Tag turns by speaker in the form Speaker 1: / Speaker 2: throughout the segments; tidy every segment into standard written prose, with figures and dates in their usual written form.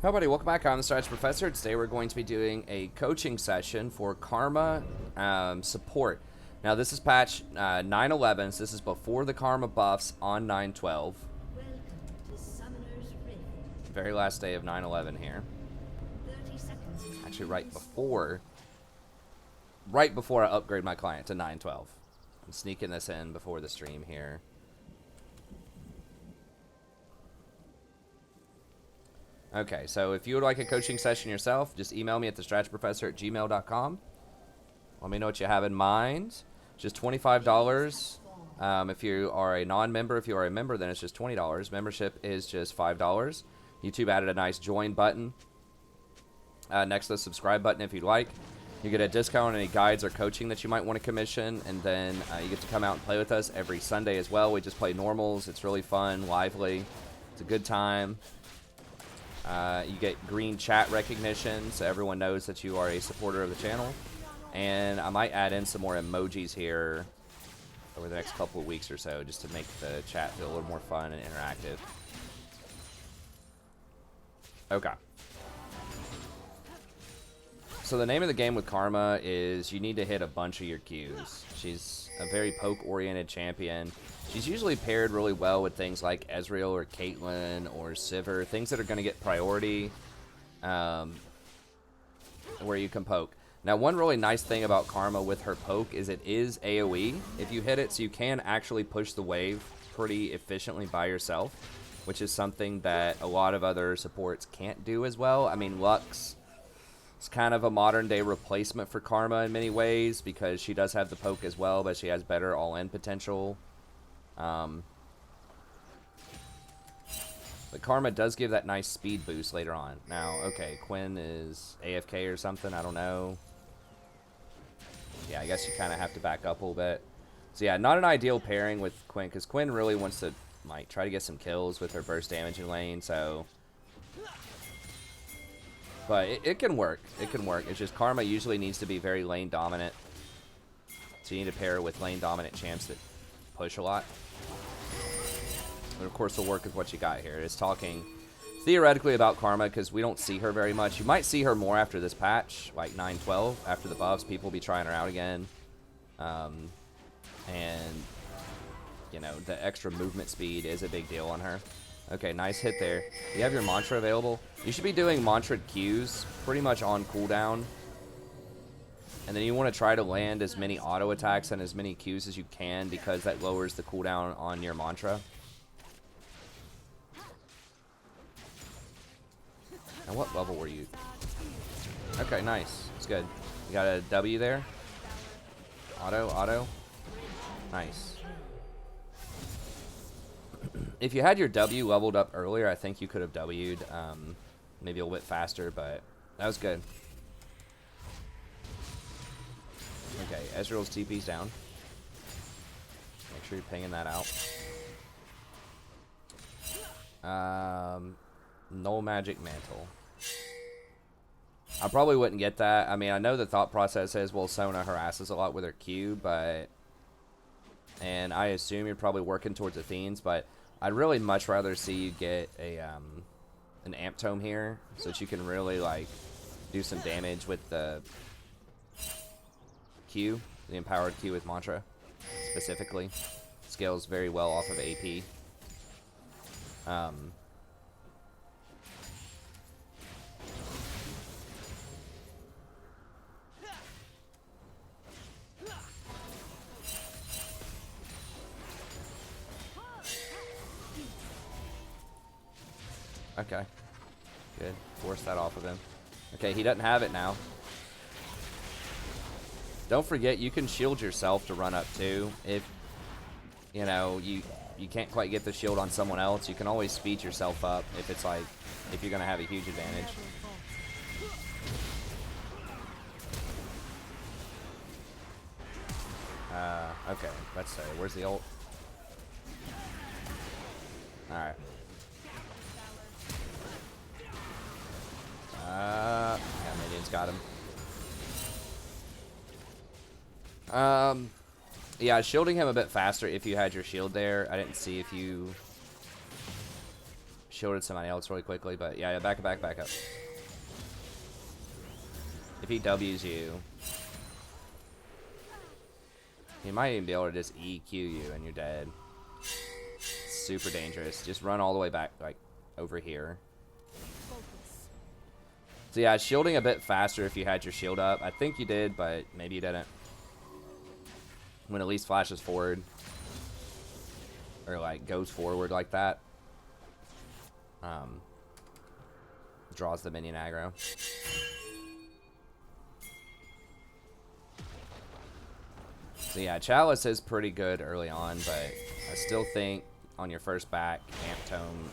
Speaker 1: Hello, buddy. Welcome back. I'm the Strategy Professor. Today we're going to be doing a coaching session for Karma support. Now, this is patch 9.11, so this is before the Karma buffs on 9.12. Very last day of 9.11 here. Actually, right before I upgrade my client to 9.12. I'm sneaking this in before the stream here. Okay, so if you would like a coaching session yourself, just email me at thestrategyprofessor@gmail.com. Let me know what you have in mind. Just $25. If you are a non-member, if you are a member, then it's just $20. Membership is just $5. YouTube added a nice join button next to the subscribe button if you'd like. You get a discount on any guides or coaching that you might want to commission, and then you get to come out and play with us every Sunday as well. We just play normals. It's really fun, lively. It's a good time. You get green chat recognition, so everyone knows that you are a supporter of the channel. And I might add in some more emojis here over the next couple of weeks or so, just to make the chat feel a little more fun and interactive. Okay. So the name of the game with Karma is you need to hit a bunch of your Qs. She's a very poke-oriented champion. She's usually paired really well with things like Ezreal or Caitlyn or Sivir, things that are going to get priority where you can poke. Now, one really nice thing about Karma with her poke is it is AoE if you hit it, so you can actually push the wave pretty efficiently by yourself, which is something that a lot of other supports can't do as well. I mean, Lux is kind of a modern-day replacement for Karma in many ways because she does have the poke as well, but she has better all-in potential. But Karma does give that nice speed boost later on. Now, okay, Quinn is AFK or something. I don't know. Yeah, I guess you kind of have to back up a little bit. So yeah, not an ideal pairing with Quinn because Quinn really wants to like try to get some kills with her burst damage in lane. So, but it can work. It can work. It's just Karma usually needs to be very lane dominant. So you need to pair her with lane dominant champs that push a lot. And of course, it'll work with what you got here. It's talking theoretically about Karma because we don't see her very much. You might see her more after this patch, like 9.12. After the buffs, people will be trying her out again. And, you know, the extra movement speed is a big deal on her. Okay, nice hit there. You have your mantra available. You should be doing mantra Qs pretty much on cooldown. And then you want to try to land as many auto attacks and as many Qs as you can because that lowers the cooldown on your mantra. And what level were you? Okay, nice. It's good. You got a W there? Auto. Nice. If you had your W leveled up earlier, I think you could have W'd maybe a little bit faster, but that was good. Okay, Ezreal's TP's down. Make sure you're pinging that out. No magic mantle. I probably wouldn't get that. I mean, I know the thought process is, well, Sona harasses a lot with her Q, but... And I assume you're probably working towards the Fiends, but I'd really much rather see you get a an Amp Tome here, so that you can really, like, do some damage with the Q, the empowered Q with Mantra, specifically. Scales very well off of AP. Okay. Good. Force that off of him. Okay, he doesn't have it now. Don't forget, you can shield yourself to run up too. If, you know, you can't quite get the shield on someone else, you can always speed yourself up if it's like, if you're going to have a huge advantage. Okay. Let's say, where's the ult? Alright. Yeah, minions got him. Yeah, shielding him a bit faster if you had your shield there. I didn't see if you shielded somebody else really quickly, but yeah, back up. If he W's you, he might even be able to just EQ you and you're dead. It's super dangerous. Just run all the way back, like, over here. So yeah, shielding a bit faster if you had your shield up. I think you did, but maybe you didn't. When at least flashes forward. Or, like, goes forward like that. Draws the minion aggro. So yeah, Chalice is pretty good early on, but I still think on your first back, Amp Tome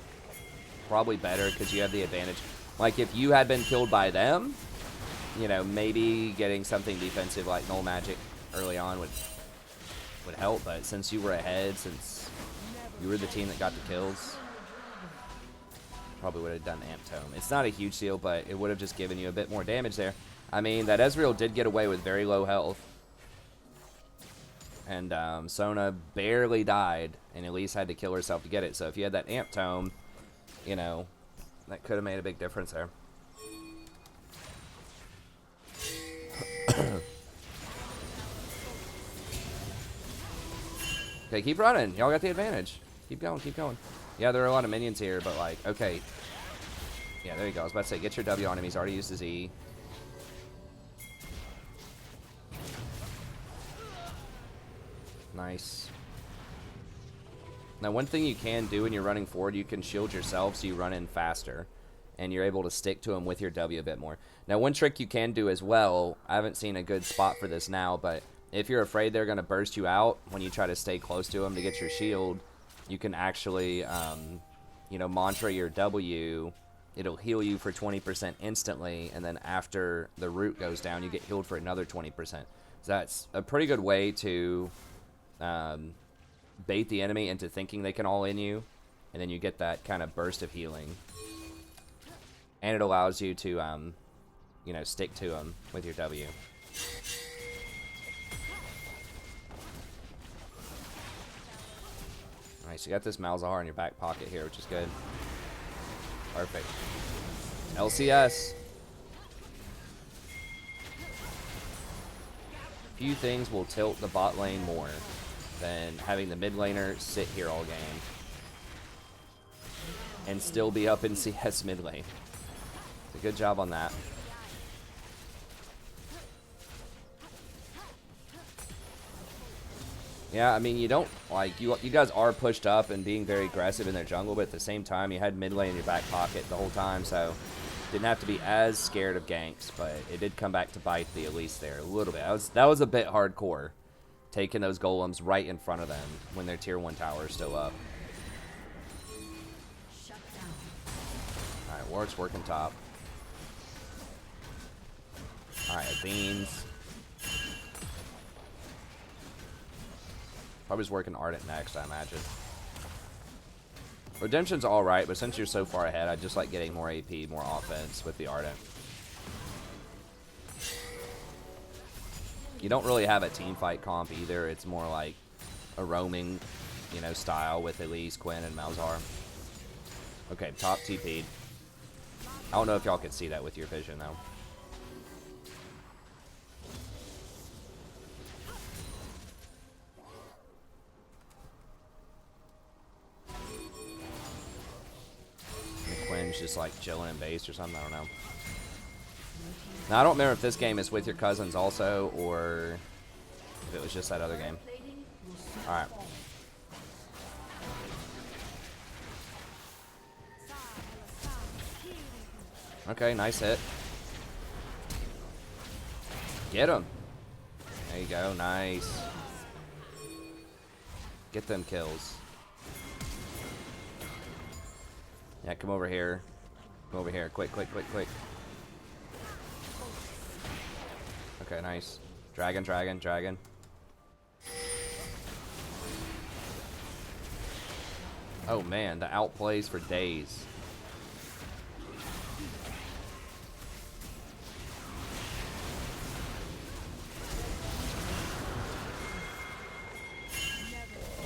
Speaker 1: probably better because you have the advantage. Like, if you had been killed by them, you know, maybe getting something defensive like Null Magic early on would help, but since you were ahead, since you were the team that got the kills, probably would have done Amp Tome. It's not a huge deal, but it would have just given you a bit more damage there. I mean, that Ezreal did get away with very low health. And Sona barely died, and Elise had to kill herself to get it. So if you had that Amp Tome, you know, that could have made a big difference there. Okay, keep running. Y'all got the advantage. Keep going, keep going. Yeah, there are a lot of minions here, but like, okay. Yeah, there you go. I was about to say, get your W on him. He's already used his E. Nice. Now, one thing you can do when you're running forward, you can shield yourself so you run in faster. And you're able to stick to them with your W a bit more. Now, one trick you can do as well, I haven't seen a good spot for this now, but if you're afraid they're going to burst you out when you try to stay close to them to get your shield, you can actually, you know, mantra your W. It'll heal you for 20% instantly, and then after the root goes down, you get healed for another 20%. So that's a pretty good way to bait the enemy into thinking they can all in you, and then you get that kind of burst of healing. And it allows you to, you know, stick to them with your W. Nice, you got this Malzahar in your back pocket here, which is good. Perfect. LCS. Few things will tilt the bot lane more than having the mid laner sit here all game and still be up in CS mid lane. So good job on that. Yeah, I mean, you don't, like, you guys are pushed up and being very aggressive in their jungle, but at the same time, you had mid lane in your back pocket the whole time, so didn't have to be as scared of ganks, but it did come back to bite the Elise there a little bit. That was a bit hardcore, taking those golems right in front of them when their tier 1 tower is still up. Alright, Warwick's working top. Alright, Beans. Probably just working Ardent next, I imagine. Redemption's alright, but since you're so far ahead, I just like getting more AP, more offense with the Ardent. You don't really have a team fight comp either. It's more like a roaming, you know, style with Elise, Quinn, and Malzahar. Okay, top TP'd. I don't know if y'all could see that with your vision, though. Quinn's just like chilling in base or something, I don't know. Now, I don't remember if this game is with your cousins also, or if it was just that other game. Alright. Okay, nice hit. Get him. There you go, nice. Get them kills. Yeah, come over here. Come over here. Quick, quick, quick, quick. Okay, nice. Dragon, dragon, dragon. Oh man, the outplays for days.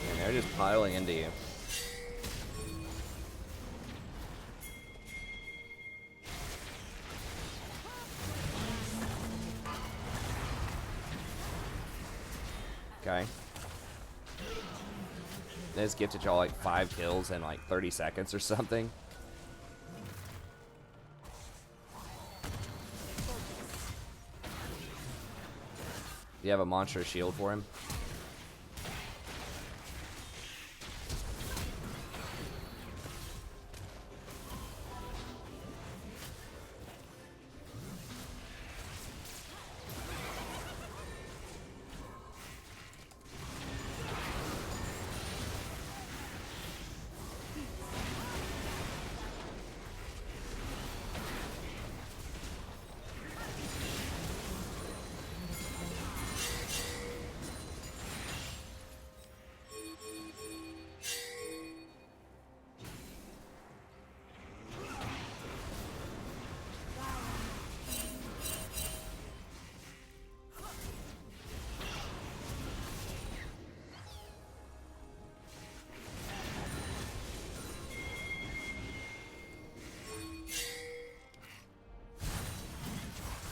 Speaker 1: And they're just piling into you. Okay. They just gifted y'all like 5 kills in like 30 seconds or something. You have a monster shield for him?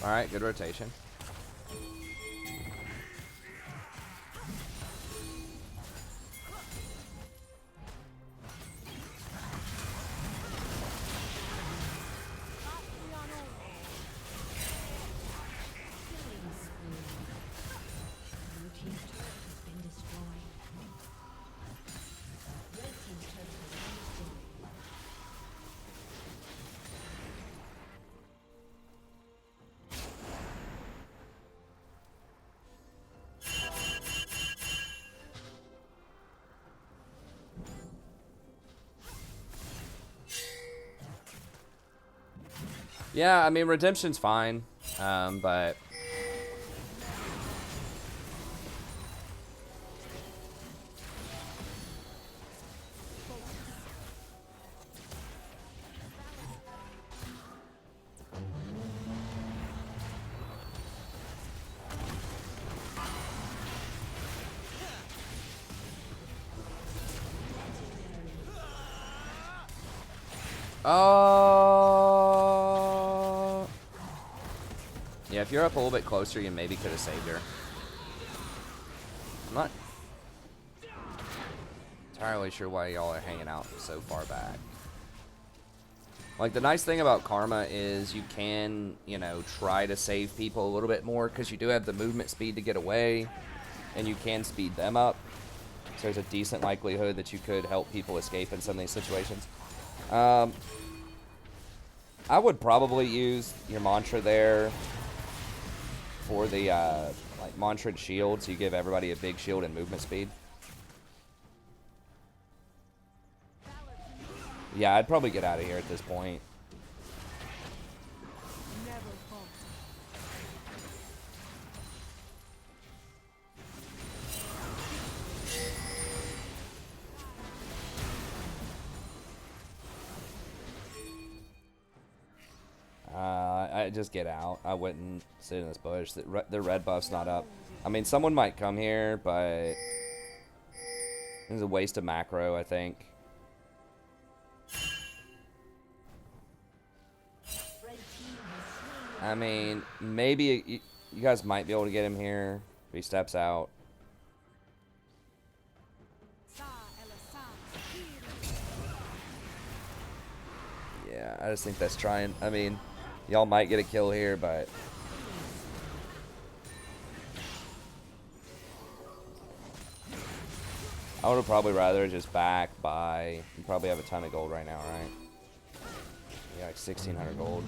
Speaker 1: Alright, good rotation. Yeah, I mean, redemption's fine, but yeah, if you're up a little bit closer, you maybe could have saved her. I'm not entirely sure why y'all are hanging out so far back. Like, the nice thing about Karma is you can, you know, try to save people a little bit more because you do have the movement speed to get away, and you can speed them up. So there's a decent likelihood that you could help people escape in some of these situations. I would probably use your mantra there for the like mantra shield, so you give everybody a big shield and movement speed. Yeah, I'd probably get out of here at this point. I just get out. I wouldn't sit in this bush. The red buff's not up. I mean, someone might come here, but it's a waste of macro, I think. I mean, maybe you guys might be able to get him here if he steps out. Yeah, I just think that's trying. I mean, y'all might get a kill here, but I would have probably rather just back buy. You probably have a ton of gold right now, right? Yeah, like 1,600 gold.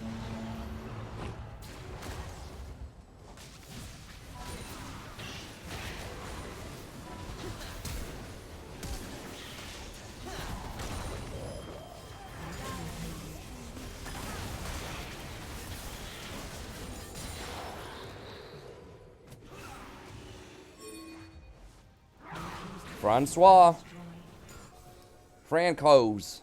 Speaker 1: Francois. Franco's.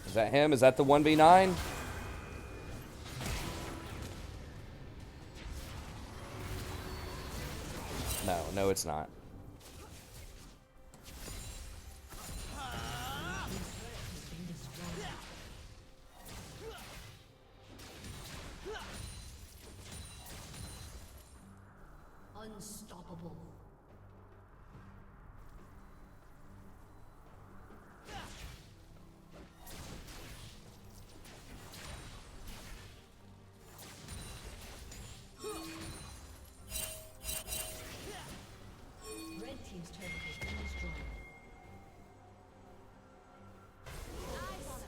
Speaker 1: Is that him? Is that the 1v9? No, it's not.
Speaker 2: Unstoppable. Red team's turret has been destroyed. Eyes on him.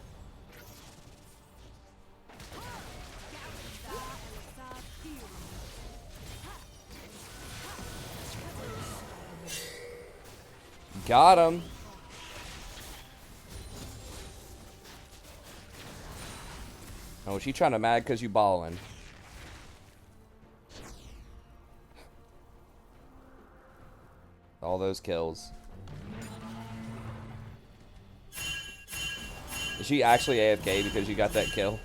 Speaker 1: Got him. Oh, is she trying to mad because you balling? All those kills. Is she actually AFK because you got that kill?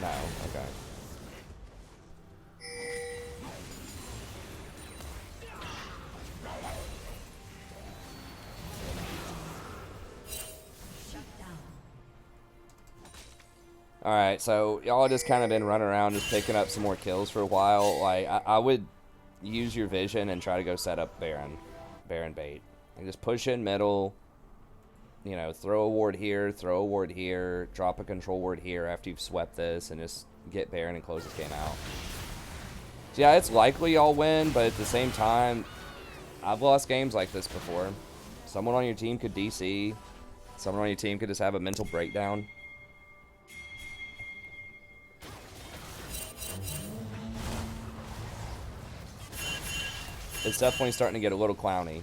Speaker 1: No, okay. Alright, so y'all just kind of been running around just picking up some more kills for a while. Like, I would use your vision and try to go set up Baron bait. And just push in middle, you know, throw a ward here, drop a control ward here after you've swept this, and just get Baron and close this game out. So yeah, it's likely y'all win, but at the same time, I've lost games like this before. Someone on your team could DC, someone on your team could just have a mental breakdown. It's definitely starting to get a little clowny.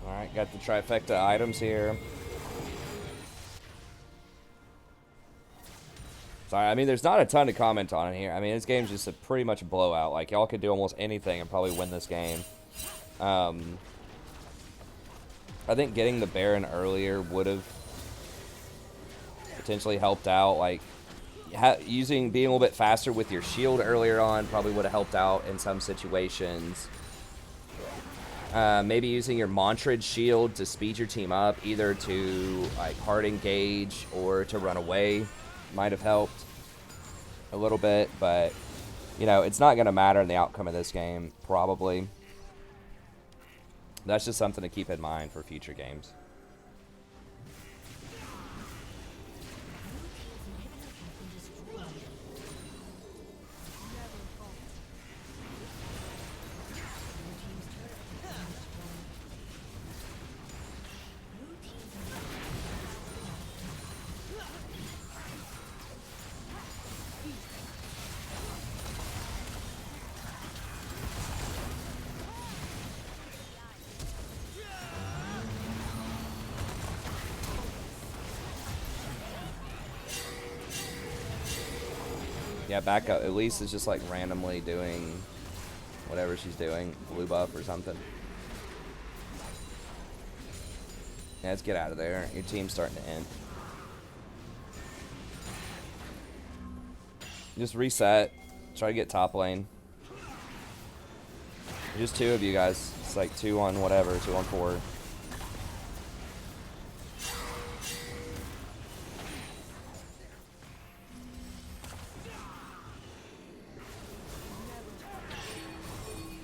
Speaker 1: Alright, got the trifecta items here. Sorry, I mean, there's not a ton to comment on in here. I mean, this game's just pretty much a blowout. Like, y'all could do almost anything and probably win this game. I think getting the Baron earlier would have potentially helped out. Like, being a little bit faster with your shield earlier on probably would have helped out in some situations. Maybe using your Montrage shield to speed your team up, either to like hard engage or to run away, might have helped a little bit, but you know, it's not going to matter in the outcome of this game, probably. That's just something to keep in mind for future games. Yeah, back up. Elise is just like randomly doing whatever she's doing. Blue buff or something. Yeah, let's get out of there. Your team's starting to end. Just reset. Try to get top lane. Just 2 of you guys. It's like 2 on whatever, 2 on 4.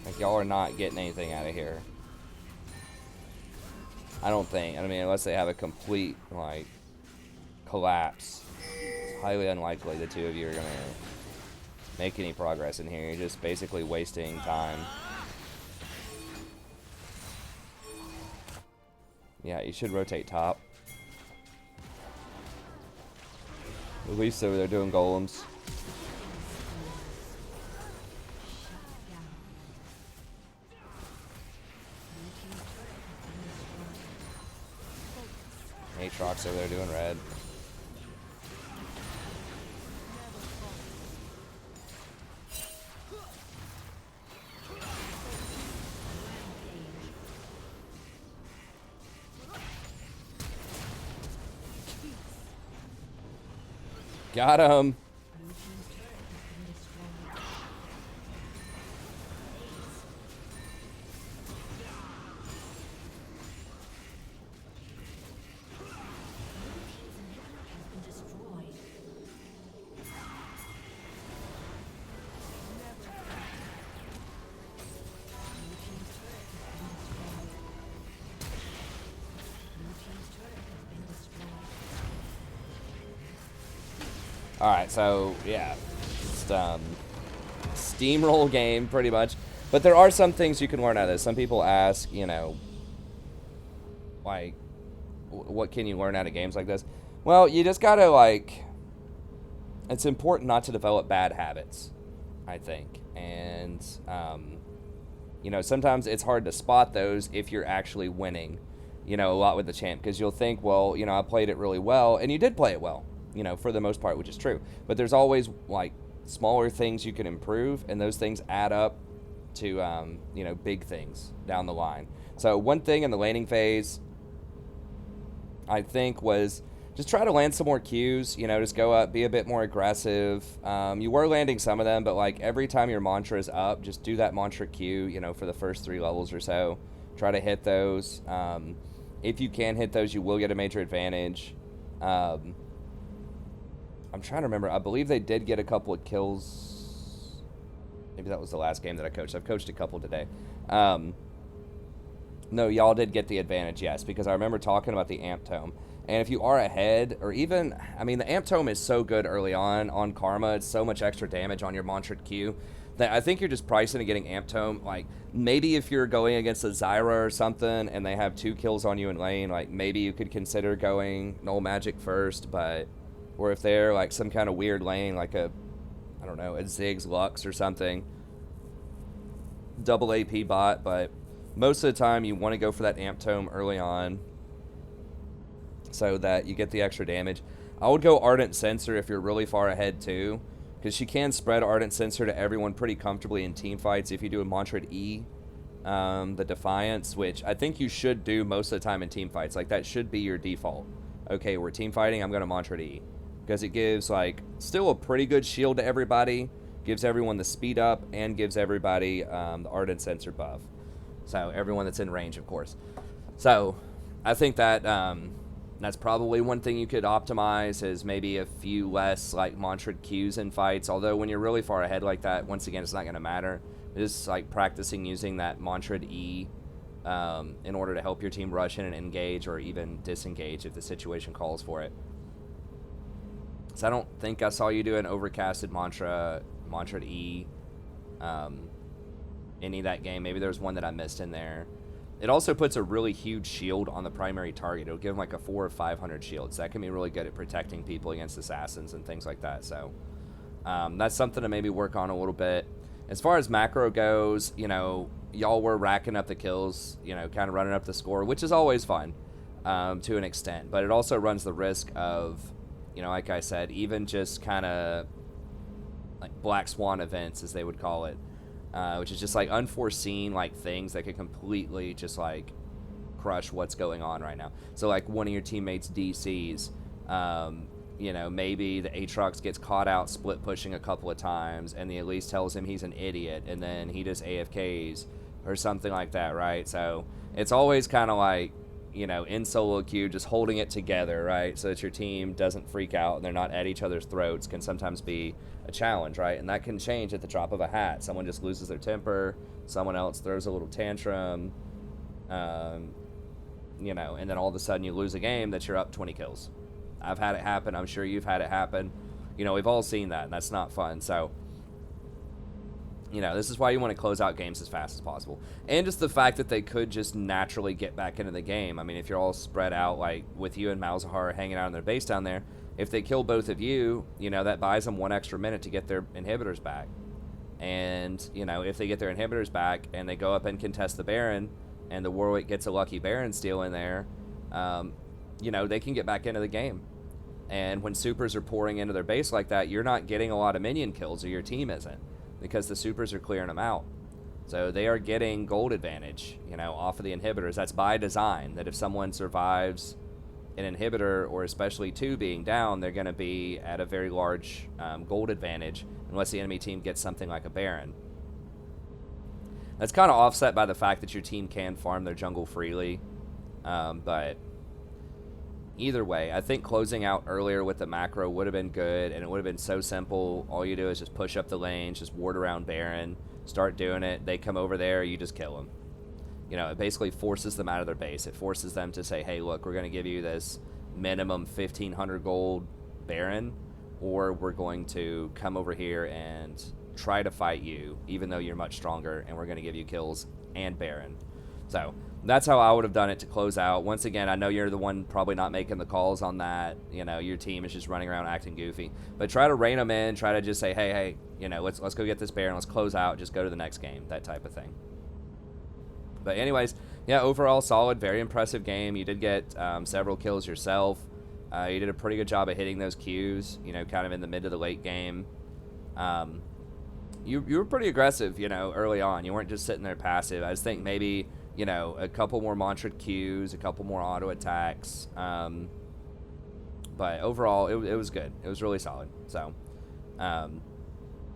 Speaker 1: Like, y'all are not getting anything out of here. I don't think. I mean, unless they have a complete, like, collapse. It's highly unlikely the 2 of you are going to make any progress in here. You're just basically wasting time. Yeah, you should rotate top. At least over there doing golems. Aatrox over there doing red. Got him. Alright, so, yeah. Just, steamroll game, pretty much. But there are some things you can learn out of this. Some people ask, you know, like, what can you learn out of games like this? Well, you just gotta, like, it's important not to develop bad habits, I think. And, you know, sometimes it's hard to spot those if you're actually winning, you know, a lot with the champ. Because you'll think, well, you know, I played it really well. And you did play it well, you know, for the most part, which is true. But there's always, like, smaller things you can improve. And those things add up to, you know, big things down the line. So one thing in the laning phase, I think, was just try to land some more Qs, you know, just go up, be a bit more aggressive. You were landing some of them, but, like, every time your mantra is up, just do that mantra Q, you know, for the first 3 levels or so. Try to hit those. If you can hit those, you will get a major advantage. I'm trying to remember. I believe they did get a couple of kills. Maybe that was the last game that I coached. I've coached a couple today. No, y'all did get the advantage, yes, because I remember talking about the Amp Tome. And if you are ahead, or even, I mean, the Amp Tome is so good early on Karma. It's so much extra damage on your Mantra Q that I think you're just pricing and getting Amp Tome. Like, maybe if you're going against a Zyra or something and they have 2 kills on you in lane, like, maybe you could consider going Null Magic first, but, or if they're, like, some kind of weird lane, like a, I don't know, a Ziggs Lux or something, double AP bot, but most of the time you want to go for that Amp Tome early on so that you get the extra damage. I would go Ardent Sensor if you're really far ahead too, because she can spread Ardent Sensor to everyone pretty comfortably in team fights if you do a Mantra E, the Defiance, which I think you should do most of the time in team fights. Like, that should be your default. Okay, we're team fighting, I'm going to Mantra E, because it gives, like, still a pretty good shield to everybody, gives everyone the speed up, and gives everybody the Ardent Sensor buff. So everyone that's in range, of course. So I think that that's probably one thing you could optimize, is maybe a few less, like, mantra Qs in fights. Although when you're really far ahead like that, once again, it's not going to matter. Just, like, practicing using that mantra E in order to help your team rush in and engage, or even disengage if the situation calls for it. So I don't think I saw you do an overcasted mantra E any of that game. Maybe there's one that I missed in there. It also puts a really huge shield on the primary target. It'll give them like a 400 or 500 shield. So that can be really good at protecting people against assassins and things like that. So that's something to maybe work on a little bit. As far as macro goes, you know, y'all were racking up the kills, you know, kind of running up the score, which is always fun to an extent. But it also runs the risk of, you know, like I said, even just kind of like black swan events, as they would call it, which is just like unforeseen like things that could completely just like crush what's going on right now. So like one of your teammates DCs, maybe the Aatrox gets caught out split pushing a couple of times, and the Elise tells him he's an idiot, and then he just AFKs or something like that, right? So it's always kind of like, in solo queue, just holding it together, right? So that your team doesn't freak out and they're not at each other's throats can sometimes be a challenge, right? And that can change at the drop of a hat. Someone just loses their temper, someone else throws a little tantrum, and then all of a sudden you lose a game that you're up 20 kills. I've had it happen. I'm sure you've had it happen. We've all seen that, and that's not fun. So, this is why you want to close out games as fast as possible. And just the fact that they could just naturally get back into the game. I mean, if you're all spread out, like with you and Malzahar hanging out on their base down there, if they kill both of you, that buys them 1 extra minute to get their inhibitors back. And, if they get their inhibitors back and they go up and contest the Baron, and the Warwick gets a lucky Baron steal in there, they can get back into the game. And when supers are pouring into their base like that, you're not getting a lot of minion kills, or your team isn't, because the supers are clearing them out. So they are getting gold advantage, off of the inhibitors. That's by design, that if someone survives an inhibitor, or especially 2 being down, they're going to be at a very large gold advantage, unless the enemy team gets something like a Baron. That's kind of offset by the fact that your team can farm their jungle freely, but either way, I think closing out earlier with the macro would have been good, and it would have been so simple. All you do is just push up the lanes, just ward around Baron, start doing it. They come over there, you just kill them. It basically forces them out of their base. It forces them to say, hey, look, we're going to give you this minimum 1,500 gold Baron, or we're going to come over here and try to fight you, even though you're much stronger, and we're going to give you kills and Baron. So that's how I would have done it to close out. Once again, I know you're the one probably not making the calls on that. Your team is just running around acting goofy. But try to rein them in. Try to just say, hey, let's go get this Baron. Let's close out. Just go to the next game. That type of thing. But anyways, yeah, overall solid, very impressive game. You did get several kills yourself. You did a pretty good job of hitting those Qs, kind of in the mid to the late game. You were pretty aggressive, early on. You weren't just sitting there passive. I just think maybe, a couple more mantra Qs, a couple more auto attacks. But overall, it was good. It was really solid. So,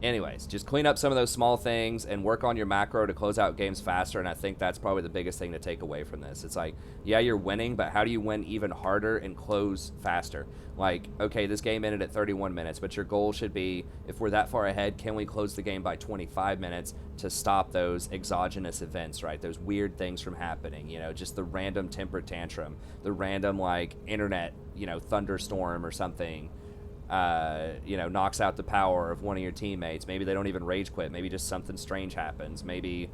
Speaker 1: anyways, just clean up some of those small things and work on your macro to close out games faster, and I think that's probably the biggest thing to take away from this. It's like, yeah, you're winning, but how do you win even harder and close faster? Like, okay, this game ended at 31 minutes, but your goal should be, if we're that far ahead, can we close the game by 25 minutes to stop those exogenous events, right? Those weird things from happening, just the random temper tantrum, the random, like, internet, thunderstorm or something, knocks out the power of one of your teammates. Maybe they don't even rage quit. Maybe just something strange happens. Maybe,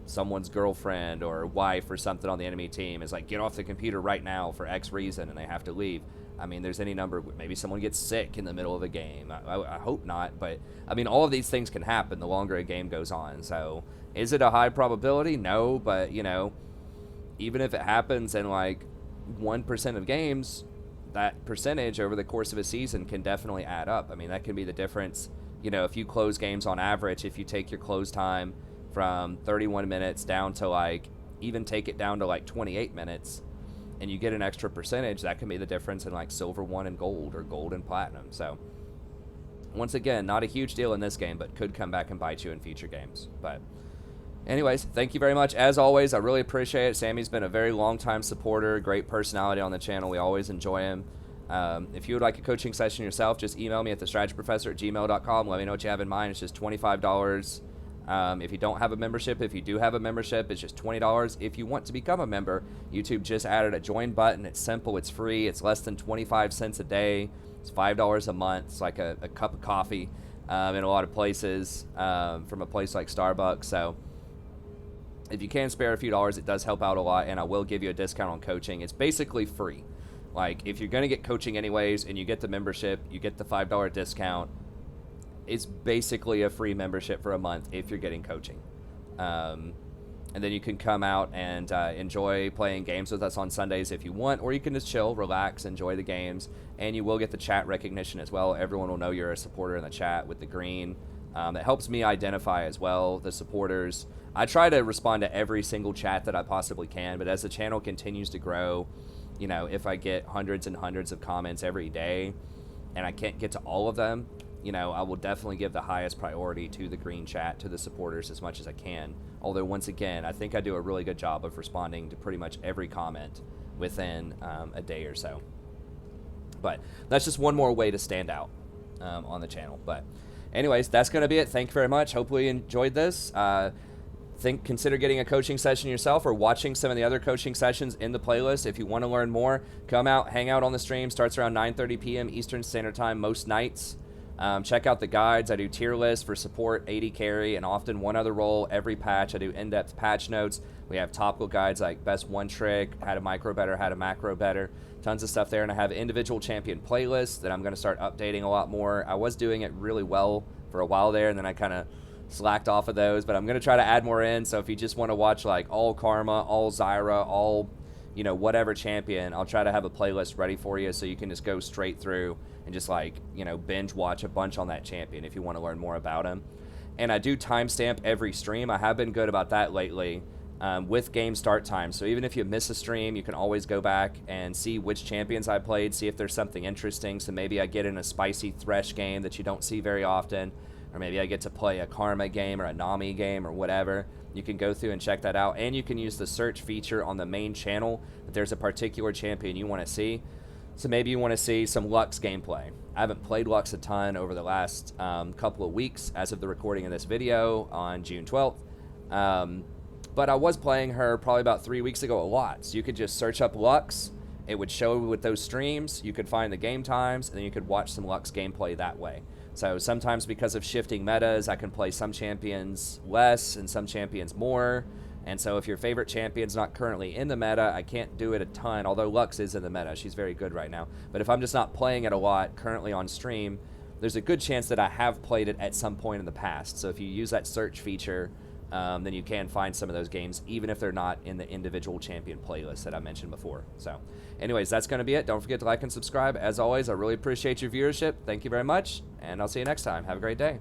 Speaker 1: someone's girlfriend or wife or something on the enemy team is like, get off the computer right now for X reason, and they have to leave. I mean, there's any number. Maybe someone gets sick in the middle of a game. I hope not, but I mean, all of these things can happen the longer a game goes on. So is it a high probability? No, but even if it happens in like 1% of games, that percentage over the course of a season can definitely add up. I mean, that can be the difference. If you close games on average, if you take your close time from 31 minutes down to like, even take it down to like 28 minutes, and you get an extra percentage, that can be the difference in like silver 1 and gold, or gold and platinum. So once again, not a huge deal in this game, but could come back and bite you in future games. But anyways, thank you very much. As always, I really appreciate it. Sammy's been a very long-time supporter, great personality on the channel. We always enjoy him. If you would like a coaching session yourself, just email me at thestrategyprofessor@gmail.com. Let me know what you have in mind. It's just $25. If you don't have a membership, if you do have a membership, it's just $20. If you want to become a member, YouTube just added a join button. It's simple. It's free. It's less than 25 cents a day. It's $5 a month. It's like a cup of coffee in a lot of places, from a place like Starbucks. So if you can spare a few dollars, it does help out a lot, and I will give you a discount on coaching. It's basically free. Like, if you're going to get coaching anyways and you get the membership, you get the $5 discount. It's basically a free membership for a month if you're getting coaching. And then you can come out and enjoy playing games with us on Sundays if you want, or you can just chill, relax, enjoy the games, and you will get the chat recognition as well. Everyone will know you're a supporter in the chat with the green. That helps me identify as well the supporters. I try to respond to every single chat that I possibly can, but as the channel continues to grow, you know, if I get hundreds and hundreds of comments every day and I can't get to all of them, you know, I will definitely give the highest priority to the green chat, to the supporters as much as I can. Although, once again, I think I do a really good job of responding to pretty much every comment within a day or so. But that's just one more way to stand out on the channel. But anyways, that's going to be it. Thank you very much. Hopefully you enjoyed this. Consider getting a coaching session yourself or watching some of the other coaching sessions in the playlist. If you want to learn more, come out, hang out on the stream. Starts around 9:30 p.m. Eastern Standard Time most nights. Check out the guides. I do tier lists for support, AD carry, and often one other role every patch. I do in-depth patch notes. We have topical guides like best one trick, how to micro better, how to macro better. Tons of stuff there. And I have individual champion playlists that I'm going to start updating a lot more. I was doing it really well for a while there, and then I kind of slacked off of those. But I'm going to try to add more in. So if you just want to watch like all Karma, all Zyra, all, you know, whatever champion, I'll try to have a playlist ready for you so you can just go straight through and just like, you know, binge watch a bunch on that champion if you want to learn more about him. And I do timestamp every stream. I have been good about that lately with game start time. So even if you miss a stream, you can always go back and see which champions I played, see if there's something interesting. So maybe I get in a spicy Thresh game that you don't see very often, or maybe I get to play a Karma game or a Nami game or whatever. You can go through and check that out. And you can use the search feature on the main channel if there's a particular champion you want to see. So maybe you want to see some Lux gameplay. I haven't played Lux a ton over the last couple of weeks as of the recording of this video on June 12th. But I was playing her probably about 3 weeks ago a lot. So you could just search up Lux. It would show with those streams. You could find the game times, and then you could watch some Lux gameplay that way. So sometimes because of shifting metas, I can play some champions less and some champions more. And so if your favorite champion's not currently in the meta, I can't do it a ton, although Lux is in the meta. She's very good right now. But if I'm just not playing it a lot currently on stream, there's a good chance that I have played it at some point in the past. So if you use that search feature, then you can find some of those games, even if they're not in the individual champion playlist that I mentioned before. So anyways, that's going to be it. Don't forget to like and subscribe. As always, I really appreciate your viewership. Thank you very much, and I'll see you next time. Have a great day.